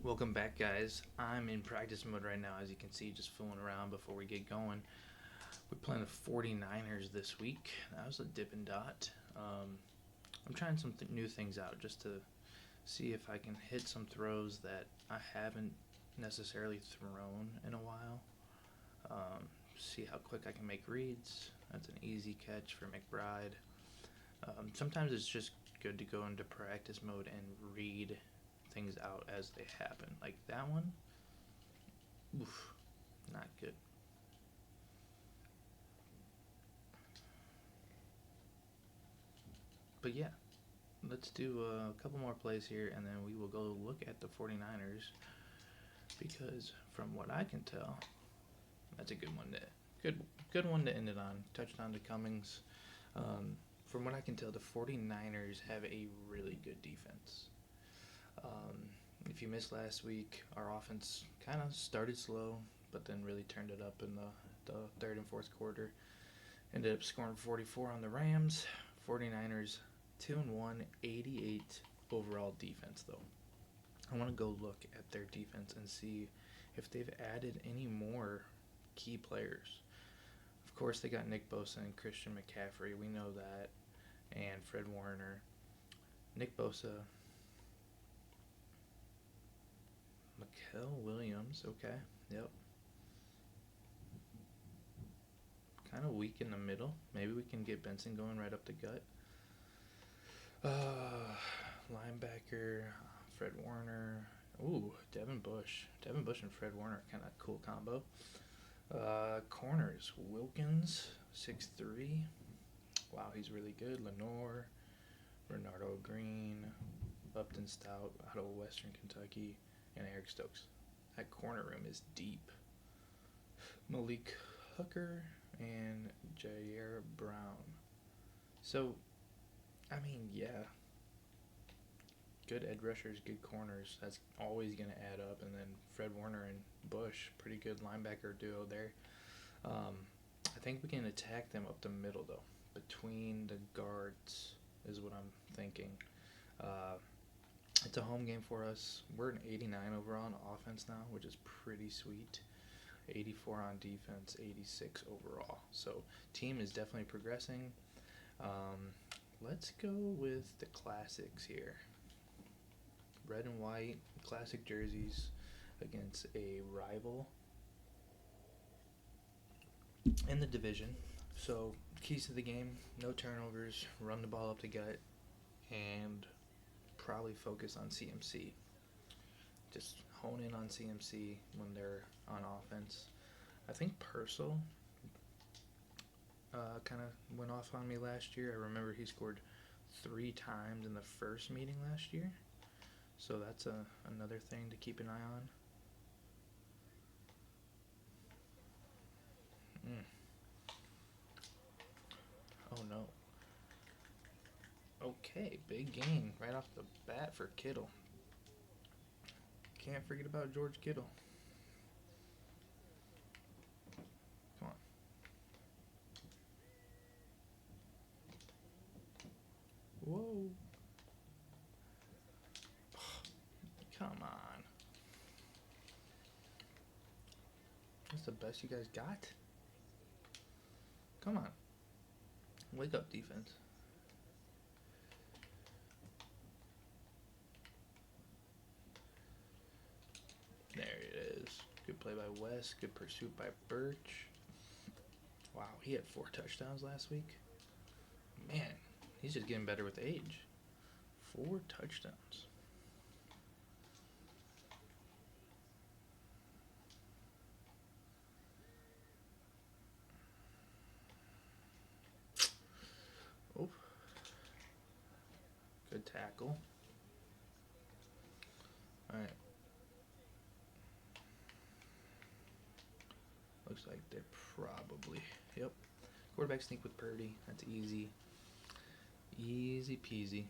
Welcome back, guys. I'm in practice mode right now, as you can see, just fooling around before we get going. We're playing the 49ers this week. That was a dip and dot. I'm trying some new things out just to see if I can hit some throws that I haven't necessarily thrown in a while. See how quick I can make reads. That's an easy catch for McBride. Sometimes it's just good to go into practice mode and read things out as they happen. Like that one, oof, not good. But yeah, let's do a couple more plays here and then we will go look at the 49ers because from what I can tell, that's a good one to good one to end it on. Touchdown to Cummings. From what I can tell, the 49ers have a really good defense. Um, if you missed last week, our offense kind of started slow, but then really turned it up in the third and fourth quarter. Ended up scoring 44 on the Rams. 49ers 2-1, 88 overall defense, though. I want to go look at their defense and see if they've added any more key players. Of course, they got Nick Bosa and Christian McCaffrey. We know that. And Fred Warner. Nick Bosa. Mikael Williams. Okay. Yep. Kind of weak in the middle. Maybe we can get Benson going right up the gut. Linebacker. Fred Warner. Ooh, Devin Bush. Devin Bush and Fred Warner, kind of cool combo. Corners. Wilkins, 6'3". Wow, he's really good. Lenore, Renardo Green, Upton Stout out of Western Kentucky, and Eric Stokes. That corner room is deep. Malik Hooker and Jair Brown. So, I mean, yeah. Good edge rushers, good corners. That's always going to add up. And then Fred Warner and Bush, pretty good linebacker duo there. I think we can attack them up the middle, though. Between the guards is what I'm thinking. It's a home game for us. We're an 89 overall on offense now, which is pretty sweet. 84 on defense, 86 overall. So team is definitely progressing. Let's go with the classics here. Red and white classic jerseys against a rival in the division. So keys to the game: no turnovers, run the ball up the gut, and probably focus on CMC. Just hone in on CMC when they're on offense. I think Purcell kind of went off on me last year. I remember he scored 3 times in the first meeting last year. So that's another thing to keep an eye on. Oh no. Okay, big game right off the bat for Kittle. Can't forget about George Kittle. Come on. Whoa. Come on. That's the best you guys got? Come on. Wake up, defense. There it is. Good play by West. Good pursuit by Birch. Wow, he had 4 touchdowns last week. Man, he's just getting better with age. 4 touchdowns. Oh, good tackle. All right. Looks like they're probably, yep. Quarterback sneak with Purdy. That's easy. Easy peasy.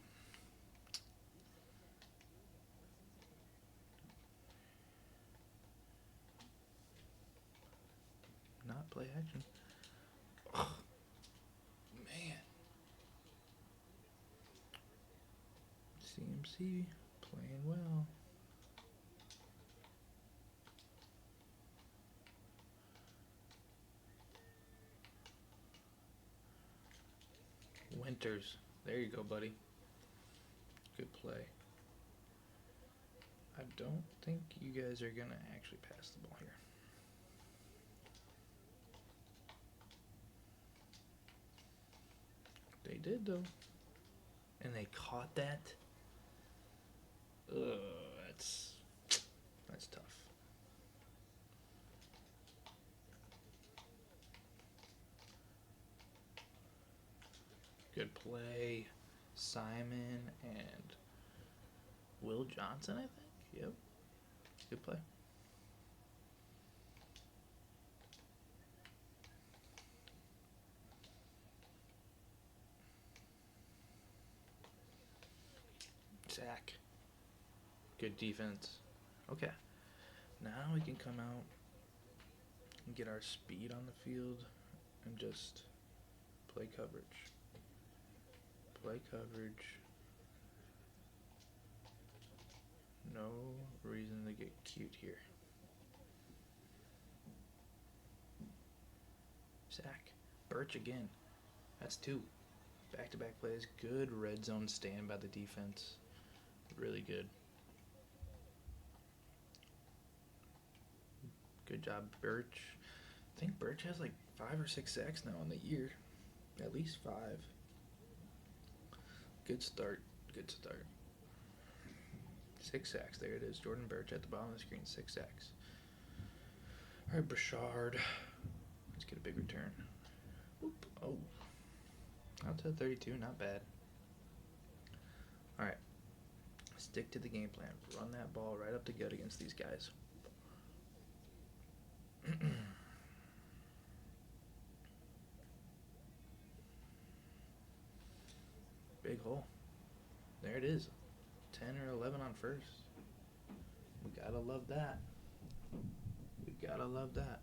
Not play action. Oh, man. CMC playing well. Panthers. There you go, buddy. Good play. I don't think you guys are going to actually pass the ball here. They did, though. And they caught that. Ugh, that's tough. Good play. Simon and Will Johnson, I think. Yep. Good play. Sack. Good defense. Okay. Now we can come out and get our speed on the field and just play coverage. Play coverage. No reason to get cute here. Sack. Birch again. That's 2. Back-to-back plays. Good red zone stand by the defense. Really good. Good job, Birch. I think Birch has like 5 or 6 sacks now in the year. At least 5. Good start. Good start. 6 sacks. There it is. Jordan Birch at the bottom of the screen. 6 sacks. All right, Brashard. Let's get a big return. Oop. Oh. Out to 32. Not bad. All right. Stick to the game plan. Run that ball right up the gut against these guys. Big hole. There it is. 10 or 11 on first. We gotta love that. We gotta love that.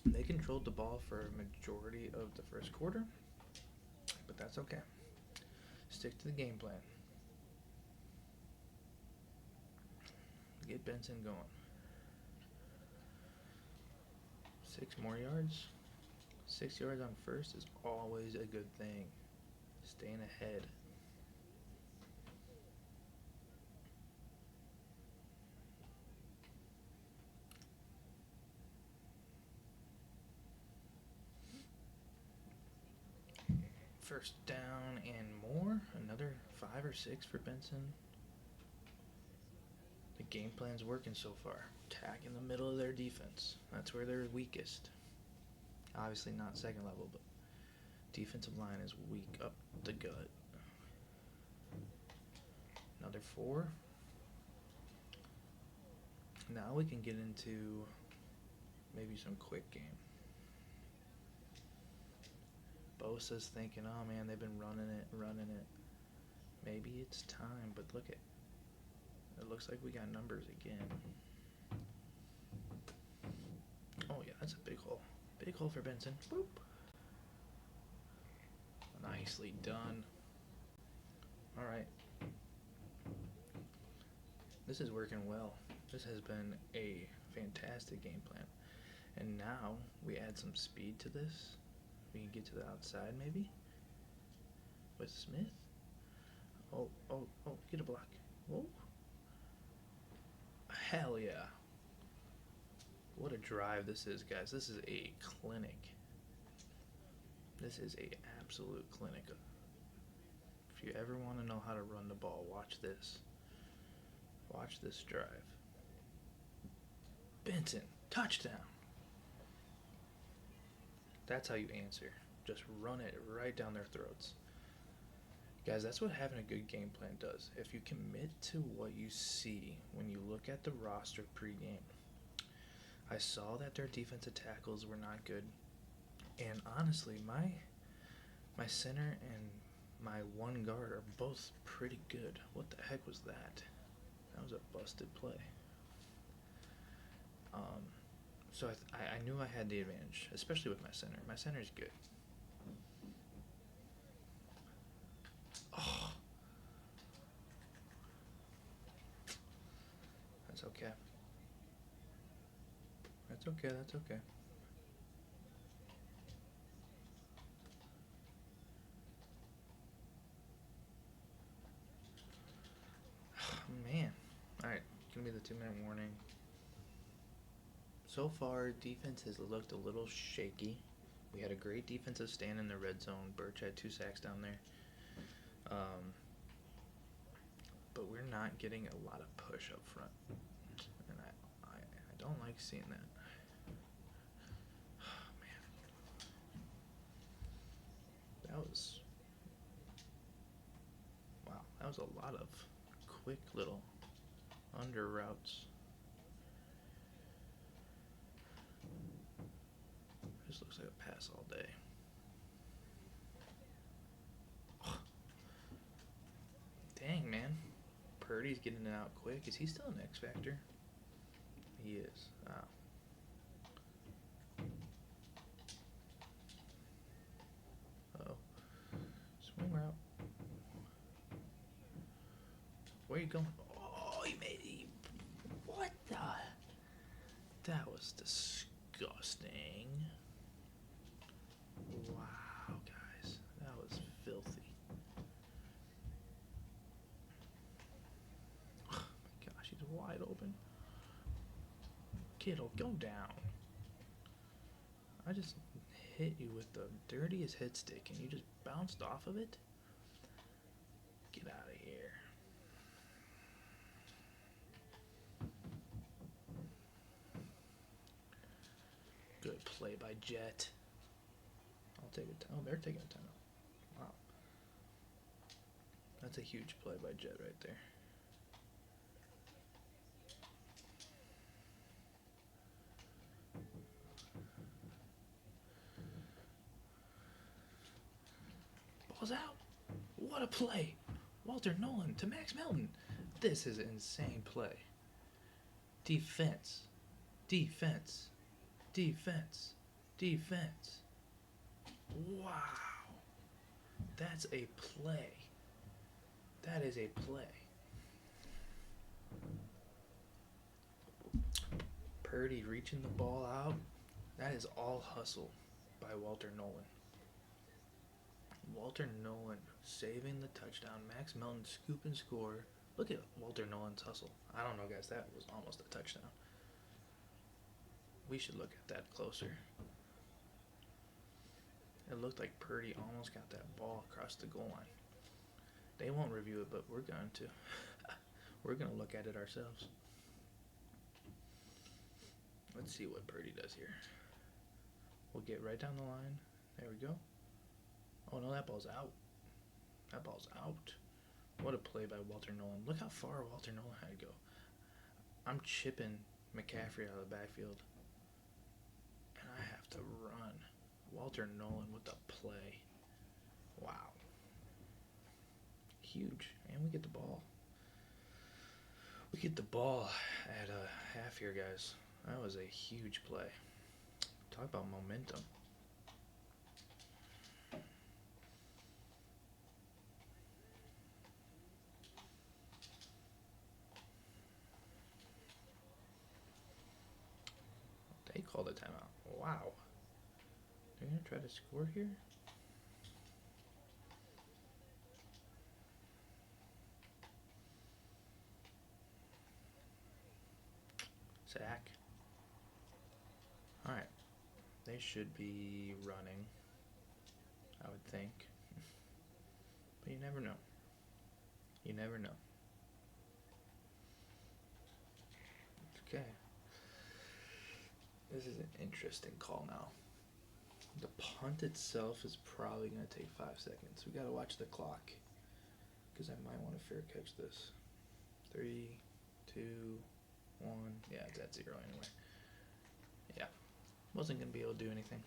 They controlled the ball for a majority of the first quarter, but that's okay. Stick to the game plan. Get Benson going. 6 more yards. 6 yards on first is always a good thing. Staying ahead. First down and more. Another 5 or 6 for Benson. The game plan's working so far. Attack in the middle of their defense. That's where they're weakest. Obviously not second level, but defensive line is weak up the gut. Another 4. Now we can get into maybe some quick game. Bosa's thinking, oh man, they've been running it. Maybe it's time, but look at it. Looks like we got numbers again. Oh yeah, that's a big hole. Big hole for Benson. Boop. Nicely done. All right. This is working well. This has been a fantastic game plan. And now we add some speed to this. We can get to the outside maybe with Smith. Oh, get a block. Whoa. Hell yeah. What a drive this is, guys. This is a clinic. This is a absolute clinic. If you ever want to know how to run the ball, watch this. Watch this drive. Benson, touchdown. That's how you answer. Just run it right down their throats. Guys, that's what having a good game plan does. If you commit to what you see when you look at the roster pregame, I saw that their defensive tackles were not good. And honestly, my center and my one guard are both pretty good. What the heck was that? That was a busted play. So I knew I had the advantage, especially with my center. My center is good. Oh. That's okay. That's okay. going to be the 2-minute warning. So far, defense has looked a little shaky. We had a great defensive stand in the red zone. Birch had 2 sacks down there. But we're not getting a lot of push up front. And I don't like seeing that. Oh, man. That was a lot of quick little under routes. Just looks like a pass all day. Oh. Dang, man. Purdy's getting it out quick. Is he still an X Factor? He is. Wow. Uh-oh. Swing route. Where are you going? Oh, what the? That was disgusting. Wow, guys. That was filthy. Oh my gosh, he's wide open. Kid'll go down. I just hit you with the dirtiest hit stick and you just bounced off of it? Get out of here. Good play by Jet. I'll take a time. Oh, they're taking a timeout. Wow. That's a huge play by Jet right there. Ball's out. What a play. Walter Nolan to Max Melton. This is an insane play. Defense. Defense. Defense. Defense. Wow. That's a play. That is a play. Purdy reaching the ball out. That is all hustle by Walter Nolan. Walter Nolan saving the touchdown. Max Melton scoop and score. Look at Walter Nolan's hustle. I don't know, guys. That was almost a touchdown. We should look at that closer. It looked like Purdy almost got that ball across the goal line. They won't review it, but we're going to. We're going to look at it ourselves. Let's see what Purdy does here. We'll get right down the line. There we go. Oh, no, that ball's out. That ball's out. What a play by Walter Nolan. Look how far Walter Nolan had to go. I'm chipping McCaffrey out of the backfield. And I have to run. Walter Nolan with the play. Wow. Huge. And we get the ball. We get the ball at a half here, guys. That was a huge play. Talk about momentum. They called a timeout. Wow. They're going to try to score here? Sack. Alright. They should be running, I would think. But you never know. You never know. Okay. This is an interesting call now. The punt itself is probably going to take 5 seconds. We got to watch the clock because I might want to fair catch this. 3, 2, 1. Yeah, it's at 0 anyway. Yeah. Wasn't going to be able to do anything.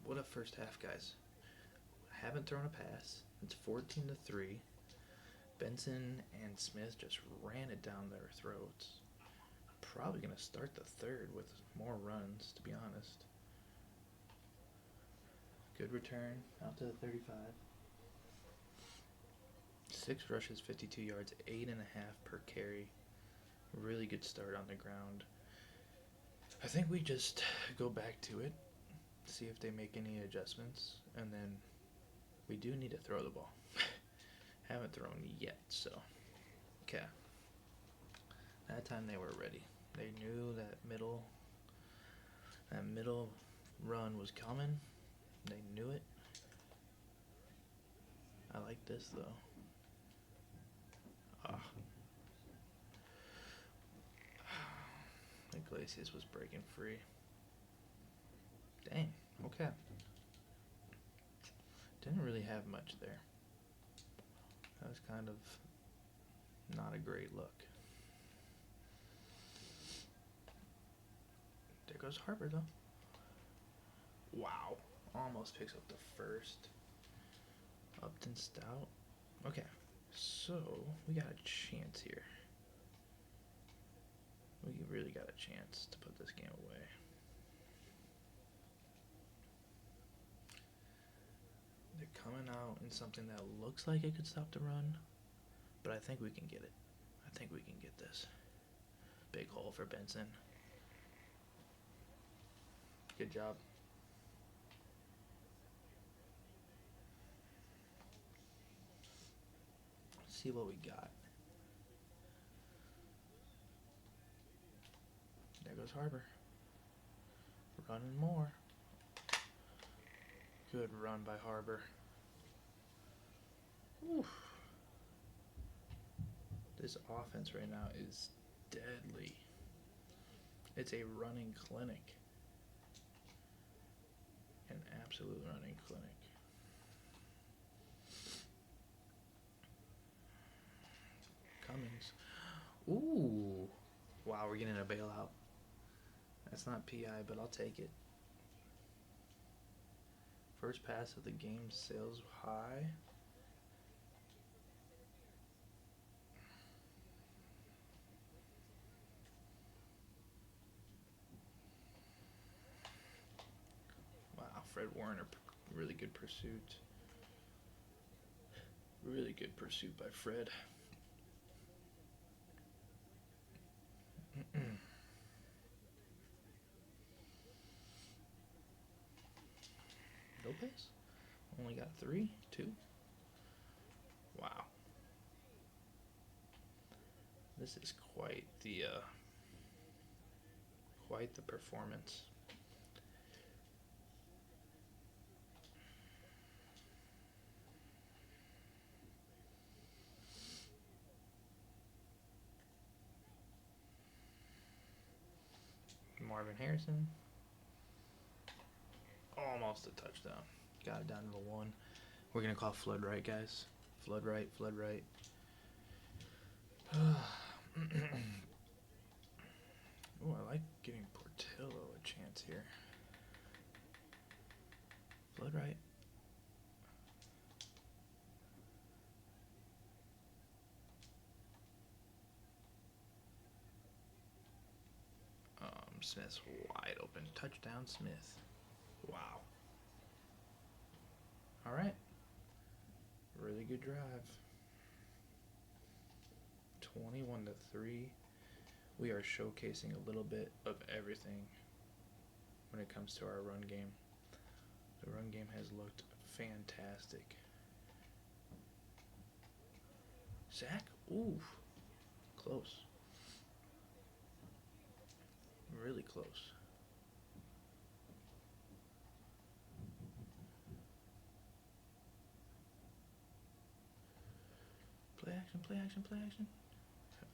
What a first half, guys. Haven't thrown a pass. It's 14-3. Benson and Smith just ran it down their throats. Probably going to start the third with more runs, to be honest. Good return out to the 35. 6 rushes, 52 yards, 8.5 per carry. Really good start on the ground. I think we just go back to it, see if they make any adjustments, and then we do need to throw the ball. Haven't thrown yet, so. Okay. That time they were ready. They knew that middle run was coming. They knew it. I like this though. Iglesias was breaking free. Dang. Okay. Didn't really have much there. That was kind of not a great look. There goes Harper though. Wow. Almost picks up the first. Upton Stout. Okay. So, we got a chance here. We really got a chance to put this game away. They're coming out in something that looks like it could stop the run, but I think we can get it. I think we can get this. Big hole for Benson. Good job. Let's see what we got. There goes Harbor. Running more. Good run by Harbor. Oof. This offense right now is deadly. It's a running clinic. An absolute running clinic. Cummings. Ooh. Wow, we're getting a bailout. That's not PI, but I'll take it. First pass of the game, sales high. Wow, Fred Warner, really good pursuit. Really good pursuit by Fred. Lopez only got 3, 2. Wow. This is quite the performance. Marvin Harrison. Almost a touchdown. Got it down to the 1. We're going to call flood right, guys. Flood right, flood right. Oh, I like giving Portillo a chance here. Flood right. Smith's wide open. Touchdown, Smith. Wow. All right. Really good drive. 21-3. We are showcasing a little bit of everything when it comes to our run game. The run game has looked fantastic. Sack? Ooh. Close. Really close. Play action, play action, play action.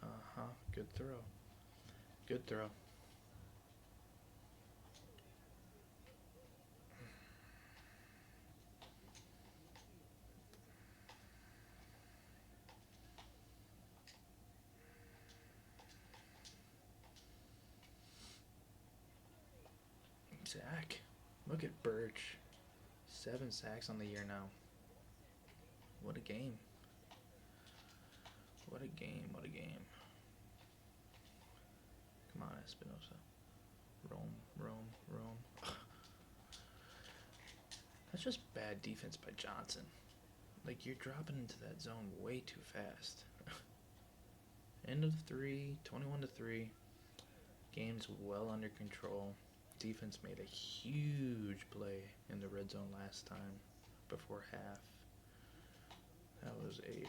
Uh-huh. Good throw. Good throw. Sack. Look at Birch. 7 sacks on the year now. What a game. What a game, what a game. Come on, Espinosa. Roam. That's just bad defense by Johnson. Like, you're dropping into that zone way too fast. End of 3, 21-3. Game's well under control. Defense made a huge play in the red zone last time before half. That was a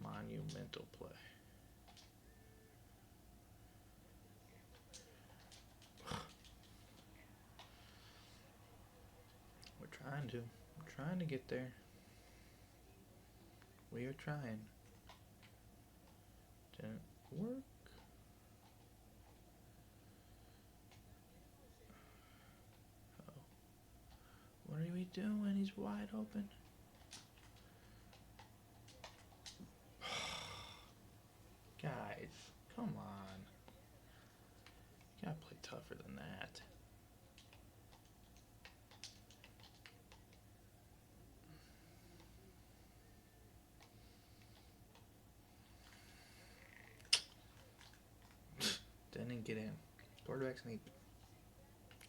Monumental play. We're trying to get there. We are trying. Didn't work. Oh. What are we doing? He's wide open. Guys, come on. You gotta play tougher than that. Didn't get in. Quarterback sneak.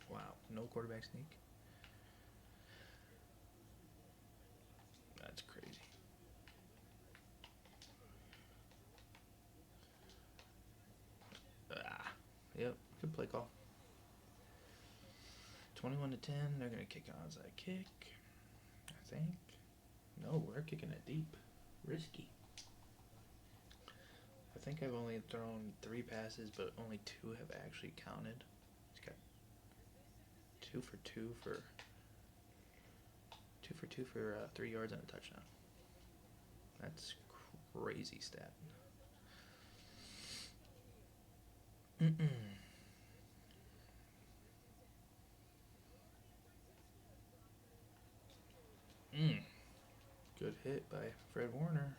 Wow, no quarterback sneak. That's crazy. Yep, good play call. 21-10. They're gonna kick an onside kick, I think. No, we're kicking it deep. Risky. I think I've only thrown 3 passes, but only 2 have actually counted. He's got 2 for 2 for 3 yards and a touchdown. That's crazy stat. Good hit by Fred Warner.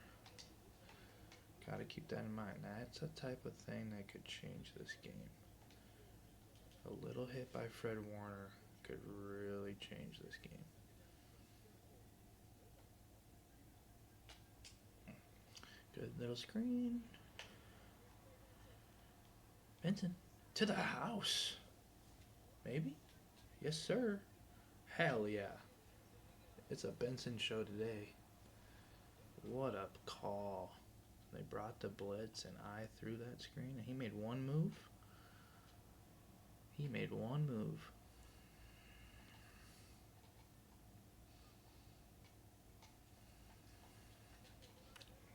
Gotta keep that in mind. That's a type of thing that could change this game. A little hit by Fred Warner could really change this game. Good little screen. Benson to the house. Maybe? Yes, sir. Hell yeah. It's a Benson show today. What a call. They brought the blitz and I threw that screen and he made one move. He made one move.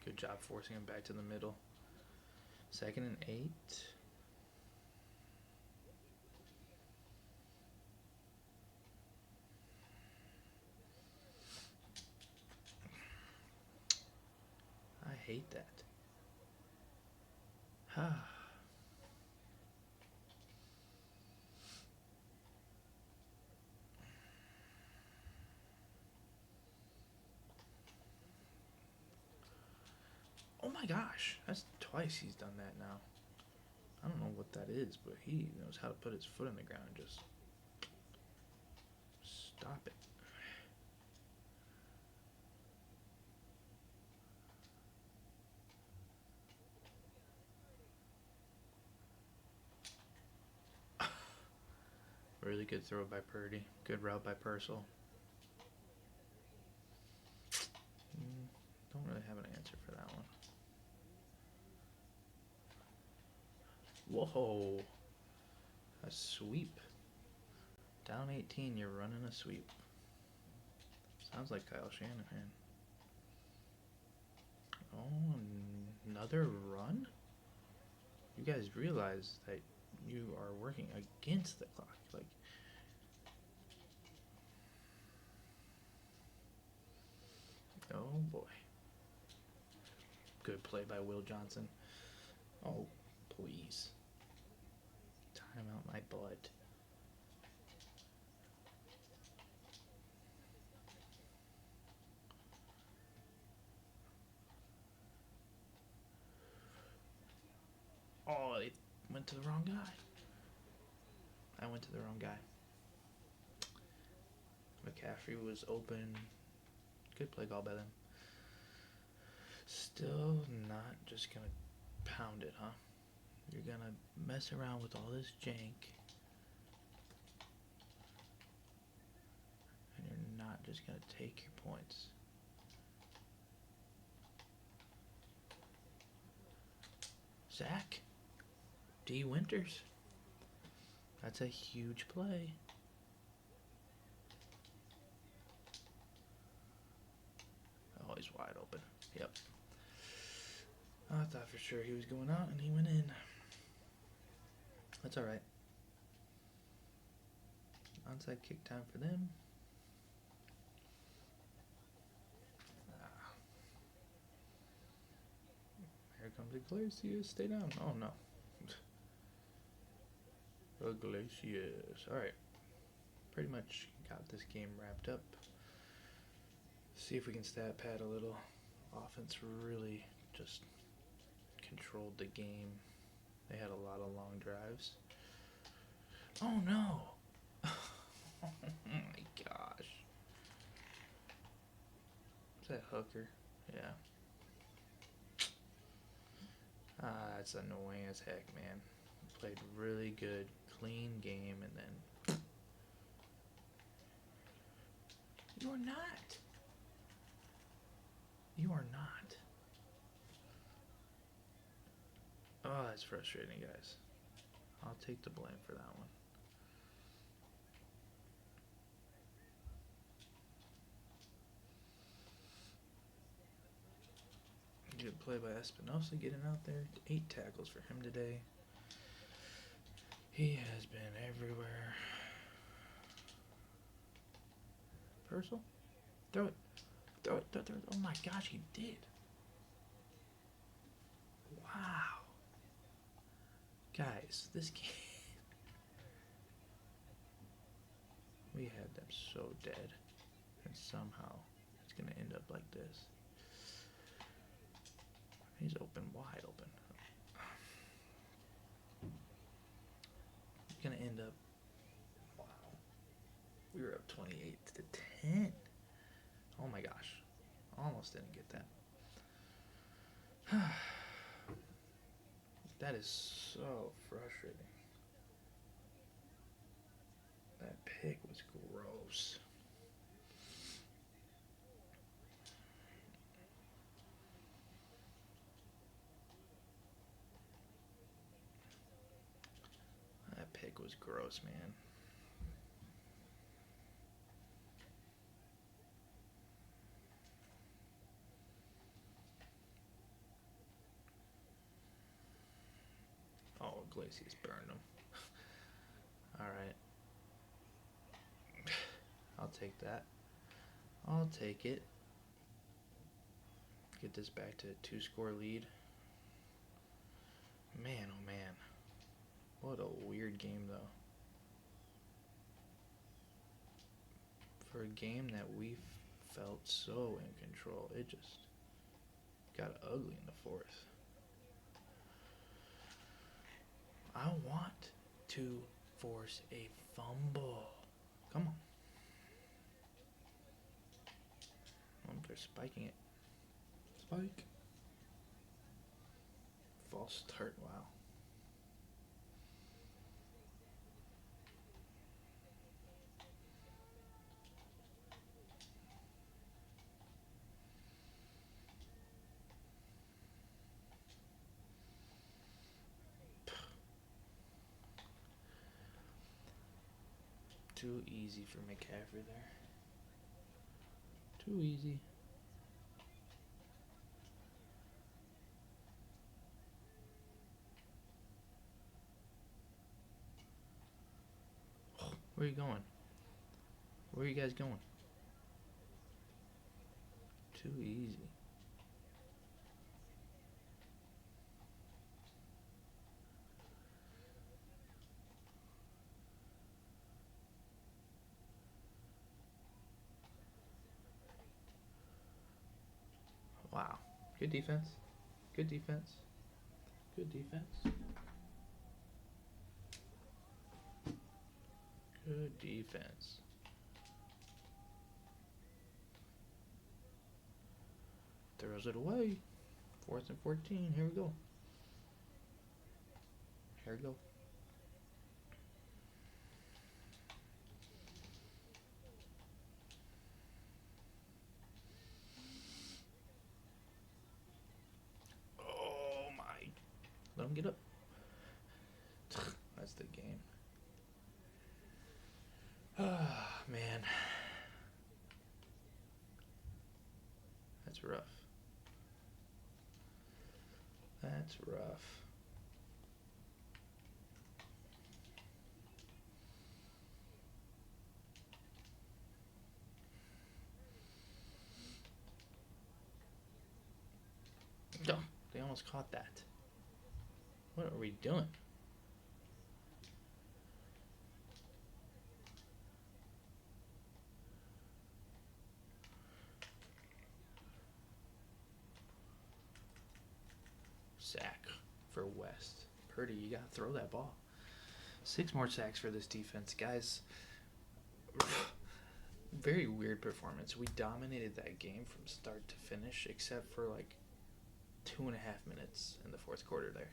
Good job forcing him back to the middle. 2nd and 8. I hate that. Oh my gosh, that's twice he's done that now. I don't know what that is, but he knows how to put his foot in the ground and just stop it. Really good throw by Purdy. Good route by Purcell. Don't really have an answer for that one. Whoa. A sweep. Down 18, you're running a sweep. Sounds like Kyle Shanahan. Oh, another run? You guys realize that you are working against the clock. Like, oh boy. Good play by Will Johnson. Oh, please. Time out my butt. Oh, it went to the wrong guy. I went to the wrong guy. McCaffrey was open. Good play call by them. Still not just gonna pound it, huh? You're gonna mess around with all this jank. And you're not just gonna take your points. Zach. D. Winters. That's a huge play. Oh, he's wide open. Yep. I thought for sure he was going out, and he went in. That's alright. Onside kick time for them. Here comes Iglesias. Stay down. Oh, no. Iglesias. Alright. Pretty much got this game wrapped up. See if we can stat pad a little. Offense really just controlled the game. They had a lot of long drives. Oh, no. Oh, my gosh. Is that Hooker? Yeah. It's annoying as heck, man. Played really good, clean game, and then... You are not. You are not. Oh, that's frustrating, guys. I'll take the blame for that one. Good play by Espinosa getting out there. 8 tackles for him today. He has been everywhere. Purcell? Throw it. Throw it. Throw it. Throw it. Oh my gosh, he did. Wow. Guys, this game. We had them so dead. And somehow it's going to end up like this. He's open, wide open. It's going to end up... Wow. We were up 28-10. Oh my gosh. Almost didn't get that. That is so frustrating. That pick was gross. That pick was gross, man. Oh, Iglesias burned him. Alright. I'll take that. I'll take it. Get this back to a 2-score lead. Man, oh man. What a weird game, though. For a game that we felt so in control, it just got ugly in the 4th. I want to force a fumble. Come on. Oh, they're spiking it. Spike. False start. Wow. Too easy for McCaffrey there. Too easy. Where are you going? Where are you guys going? Too easy. Wow. Good defense. Good defense. Good defense. Good defense. Throws it away. 4th and 14. Here we go. Here we go. Oh my. Let him get up. That's the game. Ah, man. That's rough. That's rough. Oh, they almost caught that. What are we doing? Sack for West. Purdy, you gotta throw that ball. 6 more sacks for this defense, guys. Very weird performance. We dominated that game from start to finish, except for like 2.5 minutes in the fourth quarter there,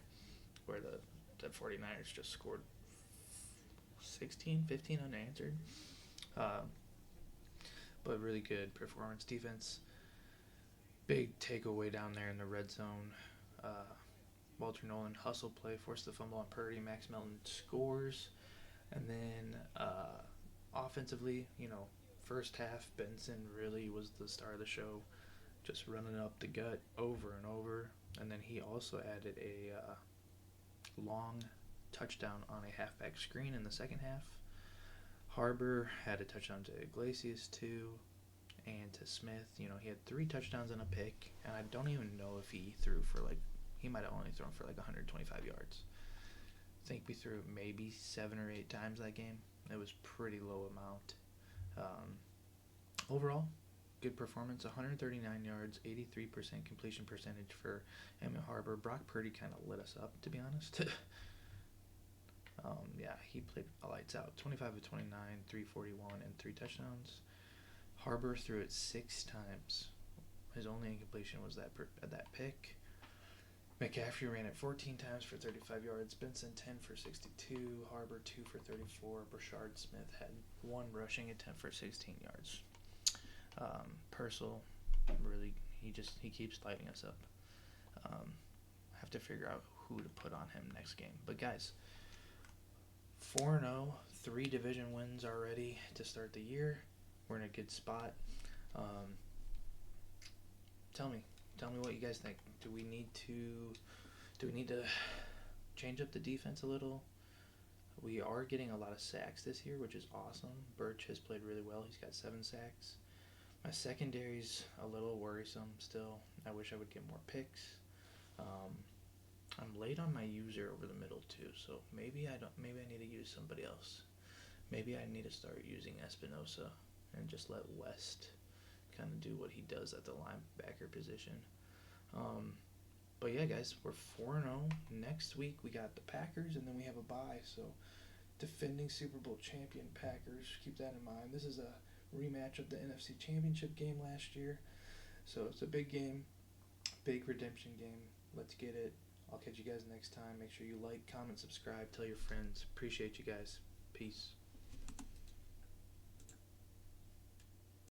where the 49ers just scored 16, 15 unanswered. But really good performance. Defense, big takeaway down there in the red zone. Walter Nolan hustle play, forced the fumble on Purdy. Max Melton scores. And then offensively, first half, Benson really was the star of the show, just running up the gut over and over. And then he also added a long touchdown on a halfback screen in the second half. Harbor had a touchdown to Iglesias too, and to Smith. He had 3 touchdowns and a pick, and I don't even know if he threw for he might have only thrown for 125 yards. I think we threw maybe 7 or 8 times that game. It was pretty low amount. Overall, good performance. 139 yards, 83% completion percentage for Emmett Harbor. Brock Purdy kind of lit us up, to be honest. Yeah, he played lights out. 25 of 29, 341, and 3 touchdowns. Harbor threw it 6 times. His only incompletion was that pick. McCaffrey ran it 14 times for 35 yards. Benson 10 for 62. Harbor 2 for 34. Brashard Smith had 1 rushing attempt for 16 yards. Purcell, really, he keeps lighting us up. Have to figure out who to put on him next game. But guys, 4-0, 3 division wins already to start the year. We're in a good spot. Tell me what you guys think. Do we need to change up the defense a little? We are getting a lot of sacks this year, which is awesome. Birch has played really well. He's got 7 sacks. My secondary's a little worrisome still. I wish I would get more picks. I'm late on my user over the middle too, so maybe I need to use somebody else. Maybe I need to start using Espinosa and just let West kind of do what he does at the linebacker position. But yeah, guys, we're 4-0. Next week we got the Packers, and then we have a bye. So defending Super Bowl champion Packers, keep that in mind. This is a rematch of the NFC Championship game last year. So it's a big game, big redemption game. Let's get it. I'll catch you guys next time. Make sure you like, comment, subscribe, tell your friends. Appreciate you guys. Peace.